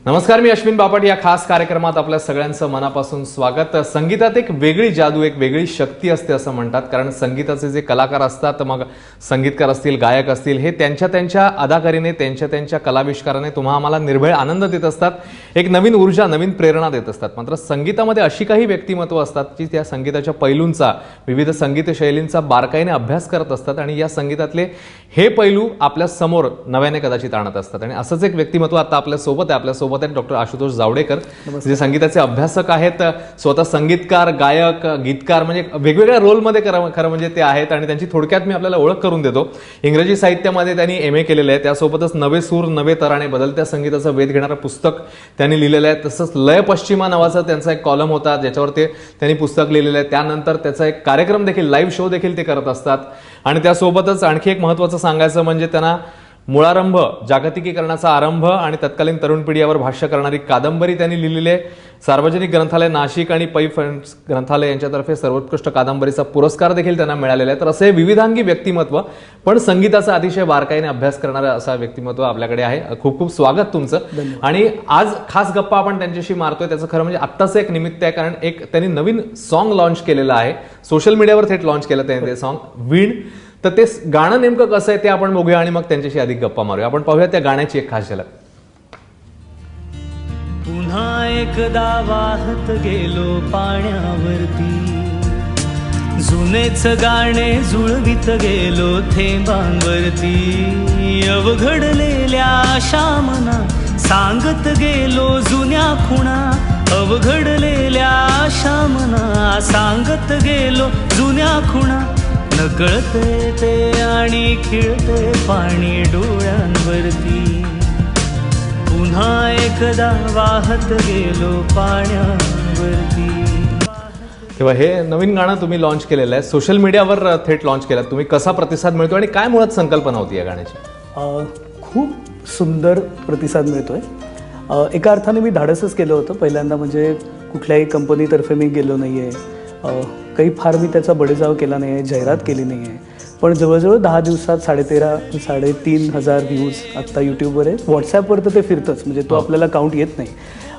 नमस्कार, मी अश्विन बापट. या खास कार्यक्रमात आपल्या सगळ्यांचं मनापासून स्वागत. संगीतात एक वेगळी जादू, एक वेगळी शक्ती असते असं म्हणतात. कारण संगीताचे जे कलाकार असतात, मग संगीतकार असतील, गायक असतील, हे त्यांच्या अदाकारीने, त्यांच्या कलाविष्काराने तुम्हा आम्हाला निर्भय आनंद देत असतात, एक नवीन ऊर्जा, नवीन प्रेरणा देत असतात. मात्र संगीतामध्ये अशी काही व्यक्तिमत्व असतात की त्या संगीताच्या पैलूंचा, विविध संगीत शैलींचा बारकाईने अभ्यास करत असतात आणि या संगीतातले हे पैलू आपल्या समोर नव्याने कदाचित आणत असतात. आणि असंच एक व्यक्तिमत्व आता आपल्यासोबत आहे डॉक्टर आशुतोष जावडेकर, जे संगीताचे अभ्यासक आहेत, स्वतः संगीतकार, गायक, गीतकार, म्हणजे वेगवेगळ्या रोलमध्ये खरं म्हणजे ते आहेत. आणि त्यांची थोडक्यात मी आपल्याला ओळख करून देतो. इंग्रजी साहित्यामध्ये त्यांनी MA केलेलं आहे, त्यासोबतच नवे सूर नवे तराणे, बदलत्या संगीताचा वेध घेणारं पुस्तक त्यांनी लिहिलेलं आहे. तसंच लय पश्चिमा नावाचा त्यांचा एक कॉलम होता, ज्याच्यावर त्यांनी पुस्तक लिहिलेलं आहे. त्यानंतर त्याचा एक कार्यक्रम देखील, लाईव्ह शो देखील ते करत असतात. आणि त्यासोबतच आणखी एक महत्त्वाचं सांगायचं म्हणजे त्यांना मूळारंभ, जागतिकीकरणाचा आरंभ आणि तत्कालीन तरुण पिढीवर भाष्य करणारी कादंबरी त्यांनी लिहिलेली आहे. सार्वजनिक ग्रंथालय नाशिक आणि पै फ्रेंड्स ग्रंथालय यांच्यातर्फे सर्वोत्कृष्ट कादंबरीचा पुरस्कार देखील त्यांना मिळालेला आहे. तर असे विविधांगी व्यक्तिमत्व, पण संगीताचा अतिशय बारकाईने अभ्यास करणारा असा व्यक्तिमत्व आपल्याकडे आहे. खूप खूप स्वागत तुमचं. आणि आज खास गप्पा आपण त्यांच्याशी मारतोय, त्याचं खरं म्हणजे आत्ताच एक निमित्त आहे. कारण एक त्यांनी नवीन सॉन्ग लॉन्च केलेलं आहे, सोशल मीडियावर थेट लॉन्च केलं त्यांनी ते सॉन्ग वीण. तर ते गाणं नेमकं कसं आहे ते आपण बघूया आणि मग त्यांच्याशी अधिक गप्पा मारूया. आपण पाहूया त्या गाण्याची एक खास झलक. पुन्हा एकदा वाहत गेलो पाण्यावरती, जुनेच गाणे जुळवीत गेलो थेंबांवरती, अवघडलेल्या आशा मना सांगत गेलो जुन्या खुणा, अवघडलेल्या आशा मना सांगत गेलो जुन्या खुणा, नकळते ते आणि खिळते पाणी डोळ्यांवरती, पुन्हा एकदा वाहत गेलो पाण्यावरती. तेव्हा हे नवीन गाणं तुम्ही लॉन्च केलेलं आहे, सोशल मीडियावर थेट लॉन्च केलं. तुम्ही कसा प्रतिसाद मिळतो आणि काय मुळात संकल्पना होती या गाण्याची? खूप सुंदर प्रतिसाद मिळतोय. एका अर्थाने मी धाडसच केलं होतं पहिल्यांदा, म्हणजे कुठल्याही कंपनीतर्फे मी गेलो नाही आहे, काही फार मी त्याचा बडेजाव केला नाही आहे, जाहिरात केली नाही आहे. पण जवळजवळ 10 दिवसात 13,500 व्ह्यूज आत्ता यूट्यूबवर आहे. व्हॉट्सॲपवर तर ते फिरतंच, म्हणजे तो आपल्याला काउंट येत नाही.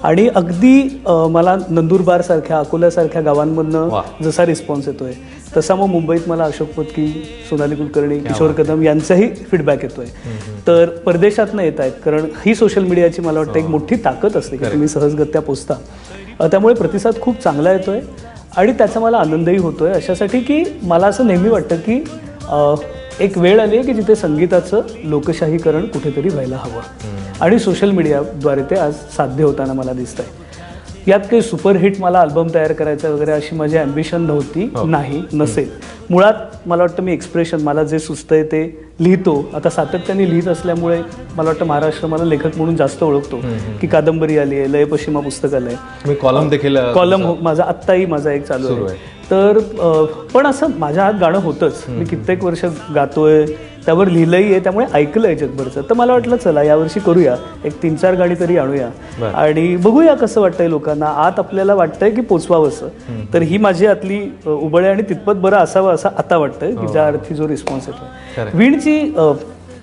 आणि अगदी मला नंदुरबारसारख्या, अकोल्यासारख्या गावांमधनं जसा रिस्पॉन्स येतोय तसा मग मुंबईत मला अशोक पत्की, सोनाली कुलकर्णी, किशोर कदम यांचाही फीडबॅक येतोय. तर परदेशातनं येत आहेत, कारण ही सोशल मीडियाची मला वाटतं एक मोठी ताकद असते की तुम्ही सहजगत्या पोचता. त्यामुळे प्रतिसाद खूप चांगला येतोय आणि त्याचा मला आनंदही होतोय, अशासाठी की मला असं नेहमी वाटतं की एक वेळ आली आहे की जिथे संगीताचं लोकशाहीकरण कुठेतरी व्हायला हवं आणि सोशल मीडियाद्वारे ते आज साध्य होताना मला दिसतंय. यात काही सुपरहिट मला अल्बम तयार करायचा वगैरे अशी माझी ॲम्बिशन नव्हती, नाही, नसेल. मुळात मला वाटतं मी एक्सप्रेशन, मला जे सुचतंय ते लिहितो. आता सातत्याने लिहित असल्यामुळे मला वाटतं महाराष्ट्र मला लेखक म्हणून जास्त ओळखतो, की कादंबरी आली आहे, लय पश्चिमा पुस्तक आलं आहे, कॉलम देखील, कॉलम माझा आत्ताही माझा एक चालू आहे. तर पण असं माझ्या हात गाणं होतंच, मी कित्येक वर्ष गातोय, त्यावर लिहिलंही आहे, त्यामुळे ऐकलं आहे जगभरचं. तर मला वाटलं चला यावर्षी करूया, एक 3-4 गाणी तरी आणूया आणि बघूया कसं वाटतंय लोकांना. आत आपल्याला वाटतंय की पोचवावंसं, तर ही माझी आतली उबळ आहे आणि तितपत बरं असावं असं आता वाटतंय की ज्या अर्थी जो रिस्पॉन्स येतोय. वीणची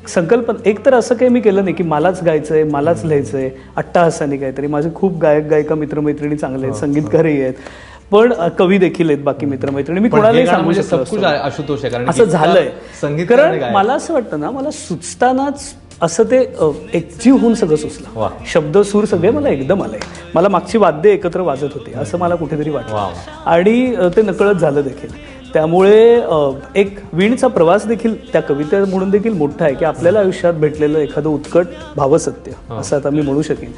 संकल्पना एक तर असं काही मी केलं नाही की मलाच गायचंय, मलाच लिहायचंय अट्टाहासाने काहीतरी. माझे खूप गायक गायिका मित्रमैत्रिणी चांगले आहेत, संगीतकारही आहेत, पण कवी देखील आहेत, बाकी मित्रमैत्रिणी. मी कोणालाही सांगू शकतो आशुतोष आहे, कारण असं झालंय. कारण मला असं वाटतं ना, मला सुचतानाच असं ते एकजीव होऊन सगळं सुचलं. शब्द सूर सगळे मला एकदम आले. मला मागची वाद्य एकत्र वाजत होते असं मला कुठेतरी वाटलं आणि ते नकळत झालं देखील. त्यामुळे एक वीणचा प्रवास देखील त्या कविता म्हणून देखील मोठा आहे की आपल्याला आयुष्यात भेटलेलं एखादं उत्कट भावसत्य असं आता मी म्हणू शकेन.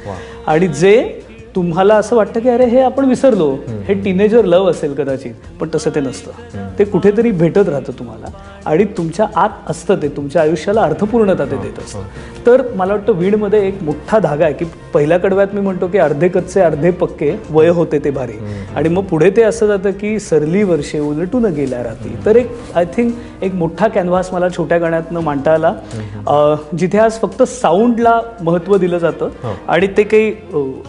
आणि जे तुम्हाला असं वाटतं की अरे हे आपण विसरलो, हे टीनेजर लव असेल कदाचित, पण तसं ते नसतं. ते कुठेतरी भेटत राहतं तुम्हाला आणि तुमच्या आत असतं, ते तुमच्या आयुष्याला अर्थपूर्णता ते देत असतं. तर मला वाटतं वीणमध्ये एक मोठा धागा आहे की पहिल्या कडव्यात मी म्हणतो की अर्धे कच्चे अर्धे पक्के वय होते ते भारी, आणि मग पुढे ते असं जातं की सरली वर्षे उलटून गेल्या रात्री. तर एक आय थिंक एक मोठा कॅनव्हास मला छोट्या गाण्यातनं मांडता आला, जिथे आज फक्त साऊंडला महत्त्व दिलं जातं. आणि ते काही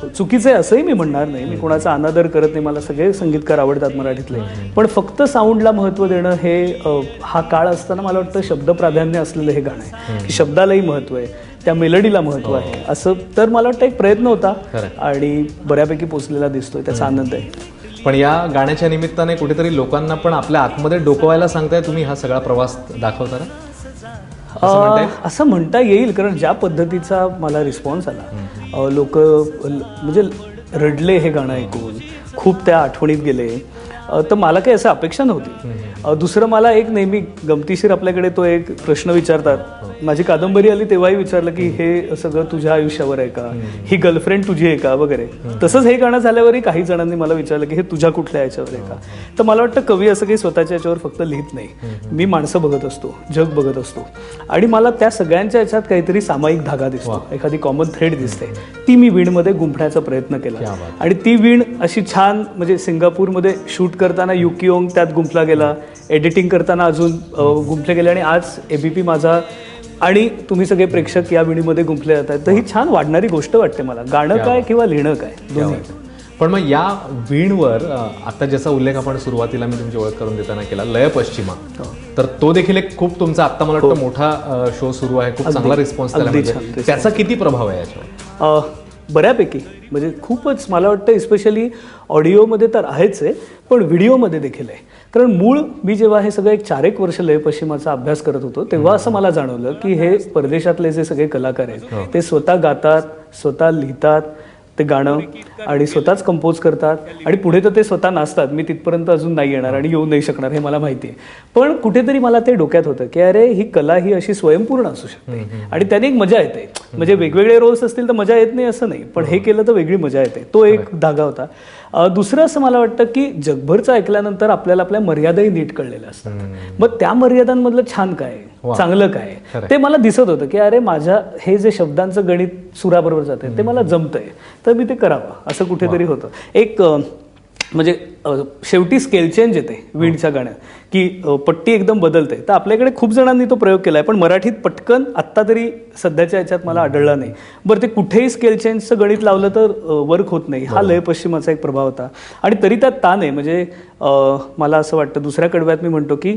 चुकीचं आहे असंही मी म्हणणार नाही, मी कोणाचा अनादर करत नाही, मला सगळे संगीतकार आवडतात मराठीतले, पण फक्त साऊंडला महत्त्व देणं हे हा काळ असताना मला वाटतं शब्द प्राधान्य असलेलं हे गाणं आहे की शब्दालाही महत्त्व आहे. त्या मेलडीला महत्त्व आहे असं तर मला वाटतं एक प्रयत्न होता खरं. आणि बऱ्यापैकी पोचलेला दिसतोय, त्याचा आनंद आहे. पण या गाण्याच्या निमित्ताने कुठेतरी लोकांना पण आपल्या आतमध्ये डोकवायला सांगताय तुम्ही, हा सगळा प्रवास दाखवता ना? असं म्हणता येईल, कारण ज्या पद्धतीचा मला रिस्पॉन्स आला, लोक म्हणजे रडले हे गाणं ऐकून, खूप त्या आठवणीत गेले, तर मला काही असं अपेक्षा नव्हती. दुसरं, मला एक नेहमी गमतीशीर आपल्याकडे तो एक प्रश्न विचारतात, माझी कादंबरी आली तेव्हाही विचारलं की हे सगळं तुझ्या आयुष्यावर आहे का, ही गर्लफ्रेंड तुझी आहे का वगैरे. तसंच हे गाणं झाल्यावरही काही जणांनी मला विचारलं की हे तुझ्या कुठल्या याच्यावर आहे का. तर मला वाटतं कवी असं काही स्वतःच्या याच्यावर फक्त लिहित नाही, मी माणसं बघत असतो, जग बघत असतो, आणि मला त्या सगळ्यांच्या याच्यात काहीतरी सामायिक धागा दिसतो, एखादी कॉमन थ्रेड दिसते, ती मी वीणमध्ये गुंफण्याचा प्रयत्न केला. आणि ती वीण अशी छान, म्हणजे सिंगापूरमध्ये शूट करताना युकिओंग त्यात गुंफला गेला, एडिटिंग करताना अजून गुंफले गेले, आणि आज एबीपी माझा आणि तुम्ही सगळे प्रेक्षक या विणीमध्ये गुंफले जात आहेत. तर ही छान वाढणारी गोष्ट वाटते मला. गाणं काय किंवा लिहिणं काय, दोन्ही. पण मग या वीणवर आता ज्याचा उल्लेख आपण सुरुवातीला मी तुमची ओळख करून देताना केला, लय पश्चिमा, तर तो देखील एक खूप तुमचा आता मला वाटतं मोठा शो सुरू आहे, खूप चांगला रिस्पॉन्स त्याला, त्याचा किती प्रभाव आहे याच्यावर? बऱ्यापैकी, म्हणजे खूपच मला वाटतं, स्पेशली ऑडिओमध्ये तर आहेच आहे, पण व्हिडिओमध्ये देखील आहे. कारण मूळ मी जेव्हा हे सगळं एक 4 वर्ष लय पश्चिमाचा अभ्यास करत होतो, तेव्हा असं मला जाणवलं की हे परदेशातले जे सगळे कलाकार आहेत ते स्वतः गातात, स्वतः लिहितात ते गाणं, आणि स्वतःच कंपोज करतात, आणि पुढे तर ते स्वतः नाचतात. मी तिथपर्यंत अजून नाही येणार आणि येऊ नाही शकणार, हे मला माहिती आहे. पण कुठेतरी मला ते डोक्यात होतं की अरे, ही कला ही अशी स्वयंपूर्ण असू शकते, आणि त्याने एक मजा येते. म्हणजे वेगवेगळे रोल्स असतील तर मजा येत नाही असं नाही, पण हे केलं तर वेगळी मजा येते. तो एक धागा होता. दुसरं असं मला वाटतं की जगभरचं ऐकल्यानंतर आपल्याला आपल्या मर्यादाही नीट कळलेल्या असतात. मग त्या मर्यादांमधलं छान काय, चांगलं काय, ते मला दिसत होतं की अरे, माझ्या हे जे शब्दांचं गणित सुराबरोबर जाते ते मला जमतंय, तर मी ते करावं असं कुठेतरी होतं. एक म्हणजे शेवटी स्केल चेंज येते वीणच्या गाण्यात, की पट्टी एकदम बदलते. तर आपल्याकडे खूप जणांनी तो प्रयोग केला आहे, पण मराठीत पटकन आत्ता तरी सध्याच्या याच्यात मला आढळला नाही. बरं, ते कुठेही स्केल चेंजचं गणित लावलं तर वर्क होत नाही. हा लय पश्चिमाचा एक प्रभाव होता. आणि तरी त्यात ताण आहे. म्हणजे मला असं वाटतं, दुसऱ्या कडव्यात मी म्हणतो की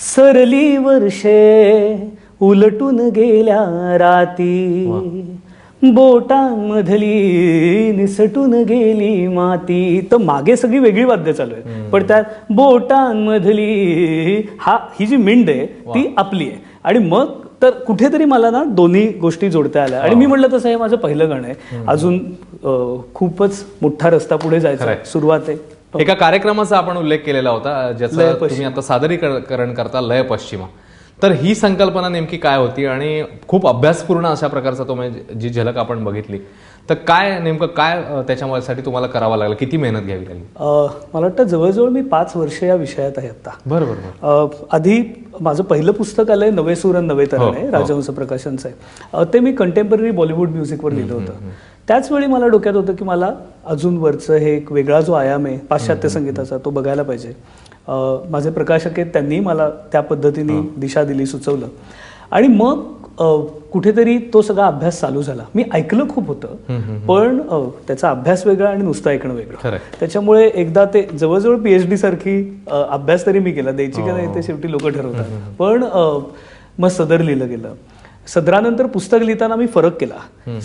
सरली वर्षे उलटून गेल्या राती, बोटांमधली निसटून गेली माती. तर मागे सगळी वेगळी वाद्य चालू आहे, पण त्यात बोटांमधली ही जी मिंड आहे ती आपली आहे. आणि मग तर कुठेतरी मला ना दोन्ही गोष्टी जोडता आल्या. आणि मी म्हटलं तसं हे माझं पहिलं गाणं आहे, अजून खूपच मोठा रस्ता पुढे जायचा, सुरुवात आहे. एका कार्यक्रमाचा आपण उल्लेख केलेला होता, ज्याचं तुम्ही आता सादरीकरण करता, लय पश्चिमा. तर ही संकल्पना नेमकी काय होती, आणि खूप अभ्यासपूर्ण अशा प्रकारचा तो, म्हणजे जी झलक आपण बघितली, तर काय नेमकं काय त्याच्यासाठी तुम्हाला करावं लागलं, किती मेहनत घ्यावी लागली? मला वाटतं जवळजवळ मी 5 वर्ष या विषयात आहे आता. बरोबर. आधी माझं पहिलं पुस्तक आलंय नवे सूर नवे तराणे, राजहंस प्रकाशनचं आहे. ते मी कंटेम्पररी बॉलिवूड म्युझिकवर लिहिलं होतं. त्याचवेळी मला डोक्यात होतं की मला अजून वरचं हे एक वेगळा जो आयाम आहे पाश्चात्य संगीताचा, तो बघायला पाहिजे. माझे प्रकाशक आहेत, त्यांनी मला त्या पद्धतीने दिशा दिली, सुचवलं. आणि मग कुठेतरी तो सगळा अभ्यास चालू झाला. मी ऐकलं खूप होतं, पण त्याचा अभ्यास वेगळा आणि नुसतं ऐकणं वेगळं. त्याच्यामुळे एकदा ते जवळजवळ PhD सारखी अभ्यास तरी मी केला, द्यायची का नाही ते शेवटी लोक ठरवतात. पण मग सदर लिहिलं गेलं. सदरानंतर पुस्तक लिहिताना मी फरक केला.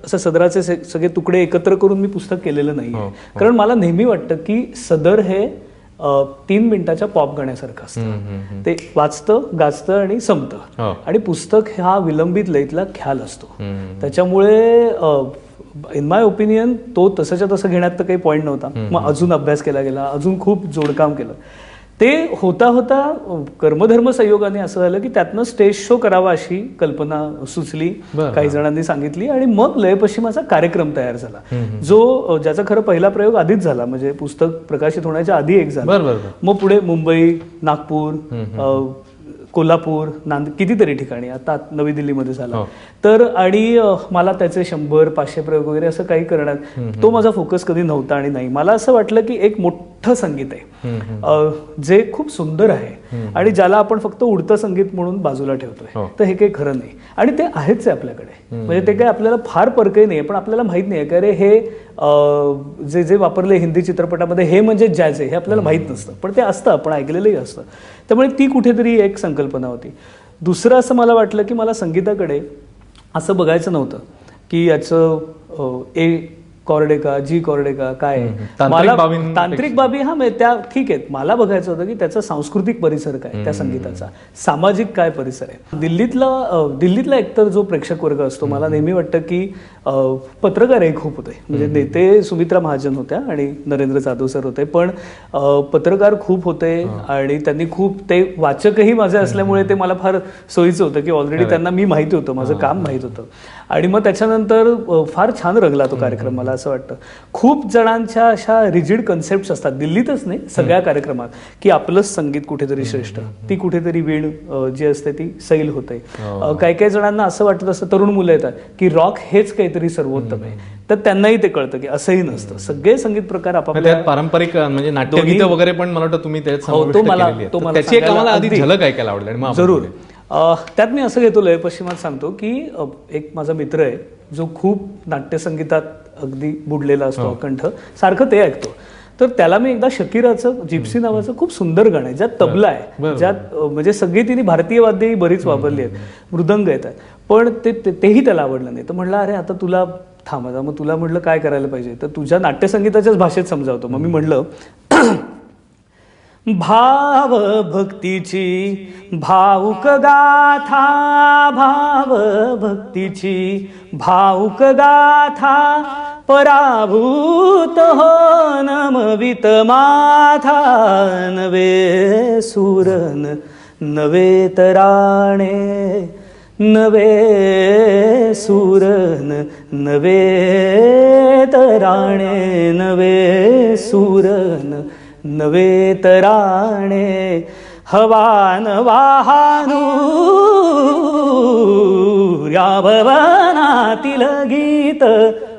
सदराचे सगळे तुकडे एकत्र करून मी पुस्तक केलेलं नाही. कारण मला नेहमी वाटतं की सदर हे 3 मिनिटाच्या पॉप गाण्यासारखं असतं. ते वाचतं, गाजतं आणि संपतं. आणि पुस्तक हा विलंबित लयीतला ख्याल असतो. त्याच्यामुळे इन माय ओपिनियन तो तसंच्या तसं घेण्यात तर काही पॉईंट नव्हता. मग अजून अभ्यास केला गेला, अजून खूप जोडकाम केलं. ते होता होता कर्मधर्म संयोगाने असं झालं की त्यातनं स्टेज शो करावा अशी कल्पना सुचली, काही जणांनी सांगितली, आणि मग लय पश्चिमाचा कार्यक्रम तयार झाला, जो ज्याचा खरं पहिला प्रयोग आधीच झाला. म्हणजे पुस्तक प्रकाशित होण्याच्या आधी एक झाला. मग पुढे मुंबई, नागपूर, कोल्हापूर, कितीतरी ठिकाणी, आता नवी दिल्लीमध्ये झाला. तर आणि मला त्याचे 100-500 प्रयोग वगैरे असं काही करण्यात तो माझा फोकस कधी नव्हता. आणि नाही, मला असं वाटलं की एक मोठं संगीत आहे जे खूप सुंदर आहे, आणि ज्याला आपण फक्त उडतं संगीत म्हणून बाजूला ठेवतोय, तर हे काही खरं नाही. आणि ते आहेच आहे आपल्याकडे. म्हणजे ते काही आपल्याला फार परकही नाही, पण आपल्याला माहित नाही की अरे हे जे जे वापरले हिंदी चित्रपटामध्ये हे म्हणजे जॅझ आहे, हे आपल्याला माहित नसतं, पण ते असतं, आपण ऐकलेलंही असतं. त्यामुळे ती कुठेतरी एक संकल्पना होती. दुसरं असं मला वाटलं की मला संगीताकडे असं बघायचं नव्हतं की याचं ए कॉर्ड आहे का, जी कॉर्ड आहे का, काय आहे. तांत्रिक बाबींपेक्षा- तांत्रिक बाबी हा म्हणजे त्या ठीक आहेत. मला बघायचं होतं की त्याचा सांस्कृतिक परिसर काय त्या संगीताचा, सामाजिक काय परिसर आहे. दिल्लीतला एकतर जो प्रेक्षक वर्ग असतो, मला नेहमी वाटतं की पत्रकारही खूप होते. म्हणजे नेते सुमित्रा महाजन होत्या आणि नरेंद्र जाधव सर होते, पण पत्रकार खूप होते आणि त्यांनी खूप, ते वाचकही माझे असल्यामुळे ते मला फार सोयीचं होतं की ऑलरेडी त्यांना मी माहिती होतं, माझं काम माहीत होतं. आणि मग त्याच्यानंतर फार छान रंगला तो कार्यक्रम. मला असं वाटतं खूप जणांच्या अशा रिजिड कन्सेप्ट असतात दिल्लीतच नाही, सगळ्या कार्यक्रमात, की आपलंच संगीत कुठेतरी श्रेष्ठ, ती कुठेतरी वीण जी असते ती सैल होते. काही काही जणांना असं वाटत असतं, तरुण मुलं येतात की रॉक हेच काहीतरी सर्वोत्तम आहे, तर त्यांनाही ते कळतं की असंही नसतं. सगळे संगीत प्रकार आपापल्या त्यात पारंपरिक म्हणजे नाट्यगीतं वगैरे पण मला वाटतं तुम्ही त्यात समाविष्ट तो मला- केलेली आहेत. तो मला त्याची एक सांगायला आम्हाला आधी अगदी- झलक ऐकायला आवडेल आणि मग आपण जरूर. बोलूया. त्यात मी असं घेतो, लय पश्चिमात सांगतो की एक माझा मित्र आहे जो खूप नाट्यसंगीतात अगदी बुडलेला असतो, कंठ सारखं ते ऐकतो. तर त्याला मी एकदा शकीराचं जिप्सी नावाचं खूप सुंदर गाणं आहे, ज्यात तबला आहे, ज्यात म्हणजे सगळी तिने भारतीय वाद्यही बरीच वापरली आहेत, मृदंग येतात, पण तेही त्याला आवडलं नाही. तर म्हणलं अरे आता तुला थांबा, मग तुला म्हटलं काय करायला पाहिजे, तर तुझ्या नाट्यसंगीताच्याच भाषेत समजावतो. मग मी म्हटलं भाव भक्तीची भावुक गाथा, भाव भक्तीची भावुक गाथा, पराभूत हो नमवित माथा, नवे सुरन नवे तराणे, नवे सुरन नवे तराणे, नवे सुरन नवे तराणे, हवान वाहानू या भवनातील गीत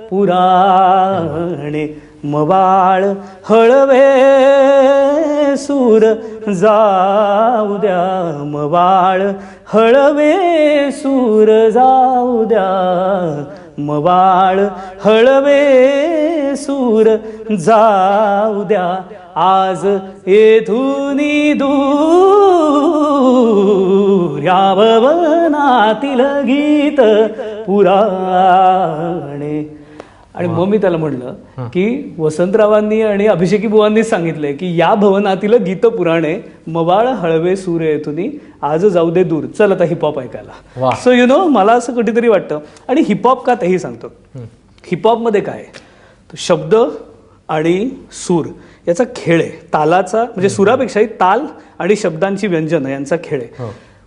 पुराणे, मवाळ हळवे सूर जाऊ द्या, मवाळ हळवे सूर जाऊ द्या, मवाळ हळवे सूर जाऊ द्या, आज येथूनी दूर या भवनातील गीत पुराणे. आणि मग मी त्याला म्हणलं की वसंतरावांनी आणि अभिषेकी बुवांनी सांगितलंय की या भवनातील गीत पुराणे, मवाळ हळवे सूर येथूनी आज जाऊ दे दूर. चल आता हिपहॉप ऐकायला. सो यु नो, मला असं कुठेतरी वाटतं. आणि हिपहॉप का तेही सांगतो. हिपहॉपमध्ये काय आहे, शब्द आणि सूर याचा खेळ आहे, तालाचा, म्हणजे सुरापेक्षाही ताल आणि शब्दांची व्यंजन यांचा खेळ आहे.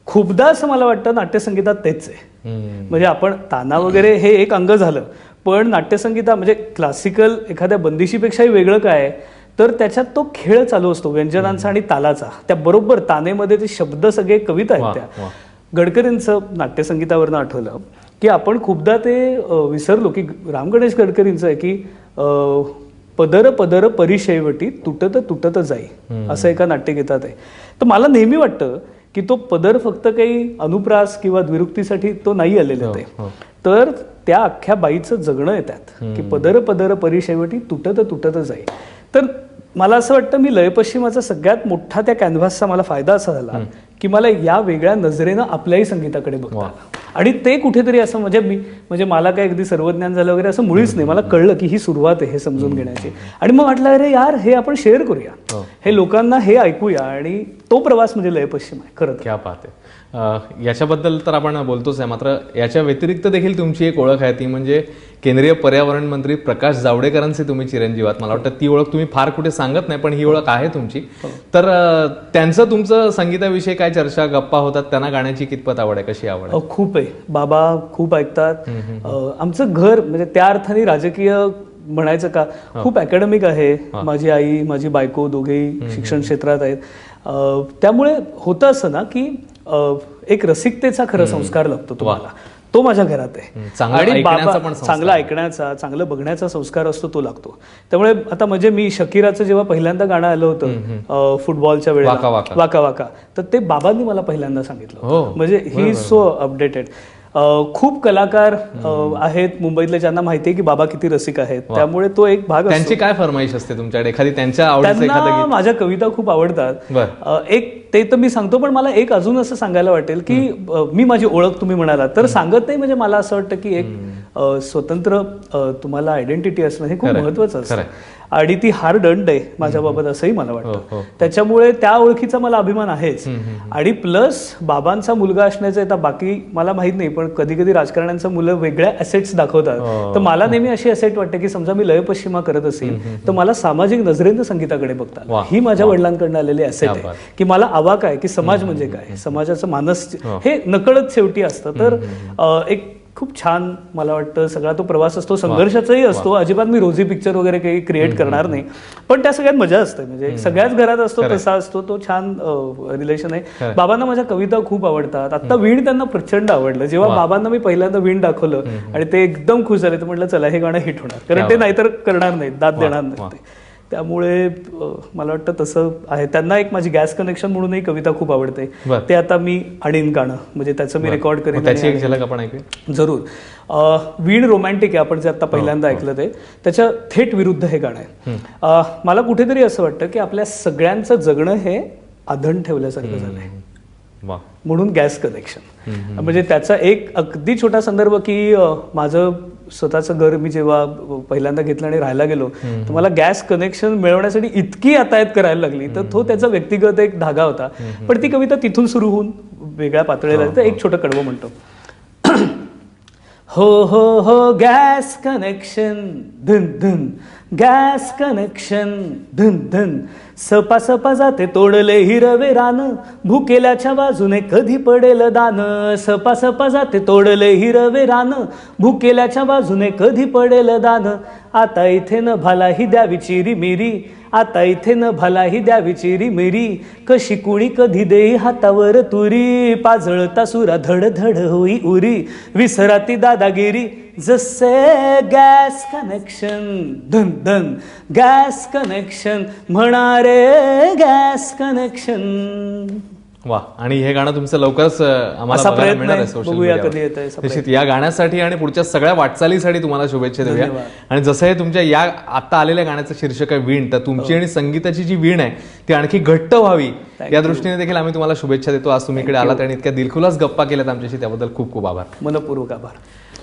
खूपदा असं मला वाटतं नाट्यसंगीतात तेच आहे. म्हणजे आपण ताना वगैरे हे एक अंग झालं, पण नाट्यसंगीता म्हणजे क्लासिकल एखाद्या बंदिशीपेक्षाही वेगळं काय आहे, तर त्याच्यात तो खेळ चालू असतो व्यंजनांचा आणि तालाचा. त्या बरोबर तानेमध्ये ते शब्द सगळे कविता आहेत. त्या गडकरींचं नाट्यसंगीतावरनं आठवलं की आपण खूपदा ते विसरलो की राम गणेश गडकरींचं आहे की पदर पदर परिशैवटी तुटत तुटत जाई, असं एका नाट्यगीतात आहे. तर मला नेहमी वाटतं की तो पदर फक्त काही अनुप्रास किंवा द्विरुक्तीसाठी तो नाही आलेला ते, तर त्या अख्ख्या बाईचं जगणं येतात की पदर पदर परिशैवटी तुटत तुटत जाई. तर मला असं वाटतं मी लय पश्चिमाचा सगळ्यात मोठा त्या कॅनव्हासचा मला फायदा असा झाला की मला या वेगळ्या नजरेनं आपल्याही संगीताकडे बघता आलं. आणि ते कुठेतरी असं म्हणजे मला काय अगदी सर्वज्ञान झालं वगैरे असं मुळीच नाही. मला कळलं की ही सुरुवात आहे हे समजून घेण्याची. आणि मग वाटलं अरे यार हे आपण शेअर करूया, हे लोकांना हे ऐकूया. आणि तो प्रवास म्हणजे लय पश्चिम आहे खरं तर. क्या बात आहे. याच्याबद्दल तर आपण बोलतोच आहे, मात्र याच्या व्यतिरिक्त देखील तुमची एक ओळख आहे, ती म्हणजे केंद्रीय पर्यावरण मंत्री प्रकाश जावडेकरांचे तुम्ही चिरंजीव आहात. मला वाटतं ती ओळख तुम्ही फार कुठे सांगत नाही, पण ही ओळख आहे तुमची. तर त्यांचं तुमचं संगीताविषयी काय चर्चा गप्पा होतात, त्यांना गाण्याची कितपत आवड आहे, कशी आवड आहे? खूप आहे. बाबा खूप ऐकतात. आमचं घर म्हणजे त्या अर्थाने राजकीय म्हणायचं का खूप अकॅडमिक आहे. माझी आई माझी बायको दोघेही शिक्षण क्षेत्रात आहेत. त्यामुळे होतं असं ना की एक रसिकतेचा खरं संस्कार लागतो तुम्हाला, तो माझ्या घरात आहे. आणि चांगला ऐकण्याचा, चांगलं बघण्याचा संस्कार असतो तो लागतो. त्यामुळे आता म्हणजे मी शकीराचं जेव्हा पहिल्यांदा गाणं आलं होतं फुटबॉलच्या वेळेला, वाका वाका, तर ते बाबांनी मला पहिल्यांदा सांगितलं. म्हणजे ही इज सो अपडेटेड. खूप कलाकार आहेत मुंबईतले ज्यांना माहिती आहे की बाबा किती रसिक आहेत, त्यामुळे तो एक भाग असतो. त्यांची काय फरमाईश असते तुमच्याकडे? एखादी त्यांच्या आवडीचं एखादं त्यांना गीत? माझ्या कविता खूप आवडतात. बरं. एक ते तर मी सांगतो, पण मला एक अजून असं सांगायला वाटेल की मी माझी ओळख तुम्ही म्हणालात तर सांगत नाही, म्हणजे मला असं वाटतं की एक स्वतंत्र तुम्हाला आयडेंटिटी असणं हे खूप खरंय, महत्वाचं असतं. खरंय. आणि ती हार दंड आहे माझ्याबाबत असंही मला हो, वाटतं. हो. त्याच्यामुळे त्या ओळखीचा मला अभिमान आहेच. आणि प्लस बाबांचा मुलगा असण्याचं, आता बाकी मला माहित नाही, पण कधी कधी राजकारण्यांचं मुलं वेगळ्या असेट्स दाखवतात. तर मला नेहमी अशी असेट वाटते की समजा मी लय पश्चिमा करत असेल तर मला सामाजिक नजरेनं संगीताकडे बघतात. वा, ही माझ्या वडिलांकडून आलेली असेट क्या आहे बात. की मला आवाक आहे की समाज म्हणजे काय, समाजाचं मानस हे नकळत शेवटी असतं. तर एक खूप छान मला वाटतं सगळा तो प्रवास असतो, संघर्षाचाही असतो. अजिबात मी रोजी पिक्चर वगैरे काही क्रिएट करणार नाही, पण त्या सगळ्यात मजा असते. म्हणजे सगळ्याच घरात असतो तसा असतो तो छान रिलेशन आहे. बाबांना माझ्या कविता खूप आवडतात. आता वीण त्यांना प्रचंड आवडलं. जेव्हा बाबांना मी पहिल्यांदा वीण दाखवलं आणि ते एकदम खुश झाले, तर म्हटलं चला हे गाणं हिट होणार, कारण ते नाहीतर करणार नाहीत, दाद देणार नाहीत ते. त्यामुळे मला वाटतं तसं आहे. त्यांना एक माझी गॅस कनेक्शन म्हणूनही कविता खूप आवडते. ते आता मी आणीन गाणं, म्हणजे त्याचं मी रेकॉर्ड करेन. त्याची एक झलक आपण ऐकूया. जरूर. वीण रोमॅन्टिक आहे, आपण जे आता पहिल्यांदा ऐकलं ते त्याच्या थेट विरुद्ध हे गाणं आहे. मला कुठेतरी असं वाटतं की आपल्या सगळ्यांचं जगणं हे आधण ठेवल्यासारखं झालंय, म्हणून गॅस कनेक्शन. म्हणजे त्याचा एक अगदी छोटा संदर्भ की माझं स्वतःचं घर मी जेव्हा पहिल्यांदा घेतलं आणि राहायला गेलो, तर मला गॅस कनेक्शन मिळवण्यासाठी इतकी यातायात करायला लागली. तर तो त्याचा व्यक्तिगत एक धागा होता. पण ती कविता तिथून सुरू होऊन वेगळ्या पातळीला तर एक छोटं कडवं म्हणतो. हो हो हो गॅस कनेक्शन धन धन, गॅस कनेक्शन धन धन, सपा सपा जाते तोडले हिरवे रान, भुकेल्याच्या बाजूने कधी पडेल दान. सपा सपा जाते तोडले हिरवे रान, भुकेल्याच्या बाजूने कधी पडेल दान. आता इथे न भाला ही द्यावी चिरी मिरी, आता इथे न भाला ही द्यावी चिरी मिरी, कशी कुणी कधी देई हातावर तुरी, पाजळता सुरा धड धड होई उरी, विसराती दादागिरी जसे गॅस कनेक्शन धन धन, गॅस कनेक्शन म्हणारे गॅस कनेक्शन. वा. आणि हे गाणं तुमचं लवकरच आम्हाला असा बघायला प्रयत्न मिळणार आहे आहे. सोशल बघूया मीडियावर. कधी येतंय असा निश्चित या गाण्यासाठी आणि पुढच्या सगळ्या वाटचालीसाठी तुम्हाला शुभेच्छा देऊया. धन्यवाद. आणि जसं हे तुमच्या या आता आलेल्या गाण्याचं शीर्षक आहे वीण, तर तुमची आणि संगीताची जी वीण आहे ती आणखी घट्ट व्हावी या दृष्टीने देखील आम्ही तुम्हाला शुभेच्छा देतो. आज तुम्ही इकडे आलात आणि इतक्या दिलखुलास गप्पा केल्यात आमच्याशी, त्याबद्दल खूप खूप आभार. मनपूर्वक आभार.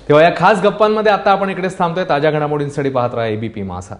तेव्हा या खास गप्पांमध्ये आता आपण इकडेच थांबतोय. ताज्या घडामोडींसाठी पाहत राहा ABP माझा.